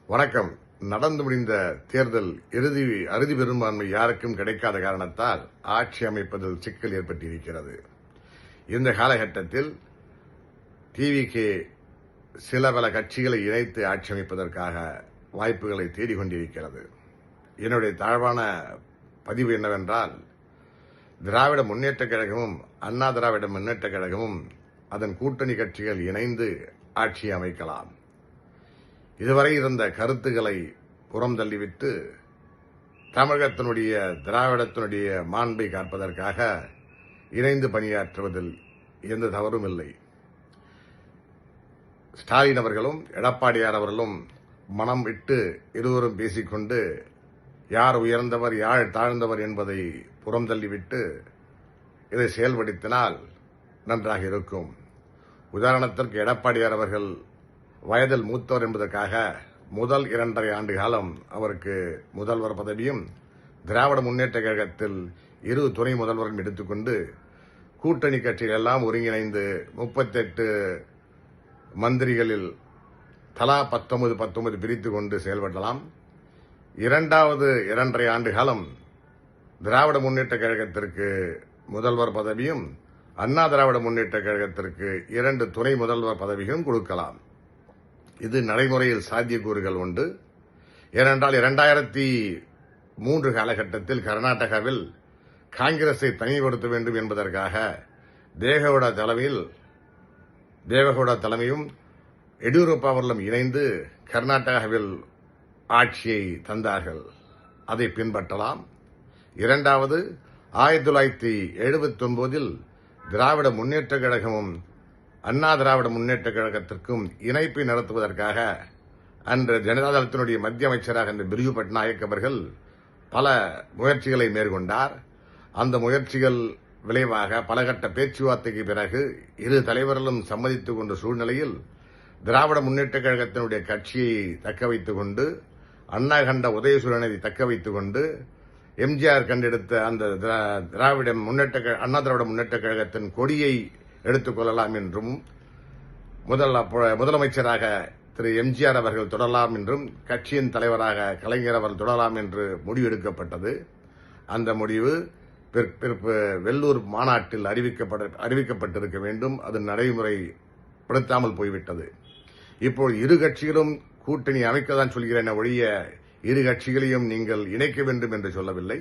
வணக்கம். நடந்து முடிந்த தேர்தல் அறுதி பெரும்பான்மை யாருக்கும் கிடைக்காத காரணத்தால் ஆட்சி அமைப்பதில் சிக்கல் ஏற்பட்டிருக்கிறது. இந்த காலகட்டத்தில் டிவிகே சில பல கட்சிகளை இணைத்து ஆட்சி அமைப்பதற்காக வாய்ப்புகளை தேடிக்கொண்டிருக்கிறது. என்னுடைய தாழ்வான பதிவு என்னவென்றால், திராவிட முன்னேற்றக் கழகமும் அண்ணா திராவிட முன்னேற்றக் கழகமும் அதன் கூட்டணி கட்சிகள் இணைந்து ஆட்சி அமைக்கலாம். இதுவரை இருந்த கருத்துக்களை புறம் தள்ளிவிட்டு தமிழகத்தினுடைய திராவிடத்தினுடைய மாண்பை காப்பதற்காக இணைந்து பணியாற்றுவதில் எந்த தவறும் இல்லை. ஸ்டாலின் அவர்களும் எடப்பாடியார் அவர்களும் மனம் விட்டு இருவரும் பேசிக்கொண்டு யார் உயர்ந்தவர் யார் தாழ்ந்தவர் என்பதை புறம் தள்ளிவிட்டு இதை செயல்படுத்தினால் நன்றாக இருக்கும். உதாரணத்திற்கு எடப்பாடியார் அவர்கள் வயதில் மூத்தவர் என்பதற்காக முதல் 2.5 ஆண்டு காலம் அவருக்கு முதல்வர் பதவியும், திராவிட முன்னேற்ற கழகத்தில் 2 துணை முதல்வரும் எடுத்துக்கொண்டு கூட்டணி கட்சிகள் எல்லாம் ஒருங்கிணைந்து 38 மந்திரிகளில் தலா 19 பிரித்துக் கொண்டு செயல்படலாம். இரண்டாவது 2.5 ஆண்டு காலம் திராவிட முன்னேற்ற கழகத்திற்கு முதல்வர் பதவியும், அண்ணா திராவிட முன்னேற்ற கழகத்திற்கு 2 துணை முதல்வர் பதவிகளும் கொடுக்கலாம். இது நடைமுறையில் சாத்தியக்கூறுகள் உண்டு. ஏனென்றால் 2003 காலகட்டத்தில் கர்நாடகாவில் காங்கிரஸை தனிப்படுத்த வேண்டும் என்பதற்காக தேவகவுடா தலைமையும் எடியூரப்பா அவர்களும் இணைந்து கர்நாடகாவில் ஆட்சியை தந்தார்கள். அதை பின்பற்றலாம். இரண்டாவது, 1979 திராவிட முன்னேற்ற கழகமும் அண்ணா திராவிட முன்னேற்ற கழகத்திற்கும் இணைப்பை நடத்துவதற்காக அன்று ஜனதாதளத்தினுடைய மத்திய அமைச்சராக இருந்த பிர்ஜு பட்நாயக் அவர்கள் பல முயற்சிகளை மேற்கொண்டார். அந்த முயற்சிகள் விளைவாக பலகட்ட பேச்சுவார்த்தைக்கு பிறகு இரு தலைவர்களும் சம்மதித்துக் கொண்ட சூழ்நிலையில் திராவிட முன்னேற்ற கழகத்தினுடைய கட்சியை தக்க வைத்துக் கொண்டு, அண்ணா கண்ட உதயசூரனை தக்க வைத்துக் கொண்டு, எம்ஜிஆர் கண்டெடுத்த அந்த அண்ணா திராவிட முன்னேற்ற கழகத்தின் கொடியை எடுத்துக் கொள்ளலாம் என்றும், முதலமைச்சராக திரு எம்ஜிஆர் அவர்கள் தொடரலாம் என்றும், கட்சியின் தலைவராக கலைஞர் அவர்கள் தொடரலாம் என்று முடிவு எடுக்கப்பட்டது. அந்த முடிவு வெள்ளூர் மாநாட்டில் அறிவிக்கப்பட்டிருக்க வேண்டும். அது நடைமுறைப்படுத்தாமல் போய்விட்டது. இப்போ இரு கட்சிகளும் கூட்டணி அமைக்கத்தான் சொல்கிறேன் ஒழிய இரு கட்சிகளையும் நீங்கள் இணைக்க வேண்டும் என்று சொல்லவில்லை.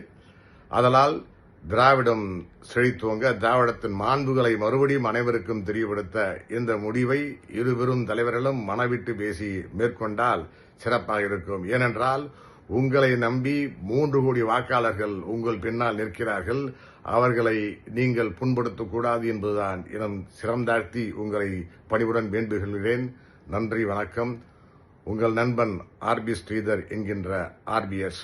அதனால் திராவிடம் செழித்துவங்க, திராவிடத்தின் மாண்புகளை மறுபடியும் அனைவருக்கும் தெரியப்படுத்த இந்த முடிவை இருவரும் தலைவர்களும் மனவிட்டு பேசி மேற்கொண்டால் சிறப்பாக இருக்கும். ஏனென்றால் உங்களை நம்பி 3 கோடி வாக்காளர்கள் உங்கள் பின்னால் நிற்கிறார்கள். அவர்களை நீங்கள் புண்படுத்தக்கூடாது என்பதுதான் எனும் சிரம்தாழ்த்தி உங்களை பணிவுடன் வேண்டுகிறேன். நன்றி, வணக்கம். உங்கள் நண்பன் RB ஸ்ரீதர் என்கின்ற RBS.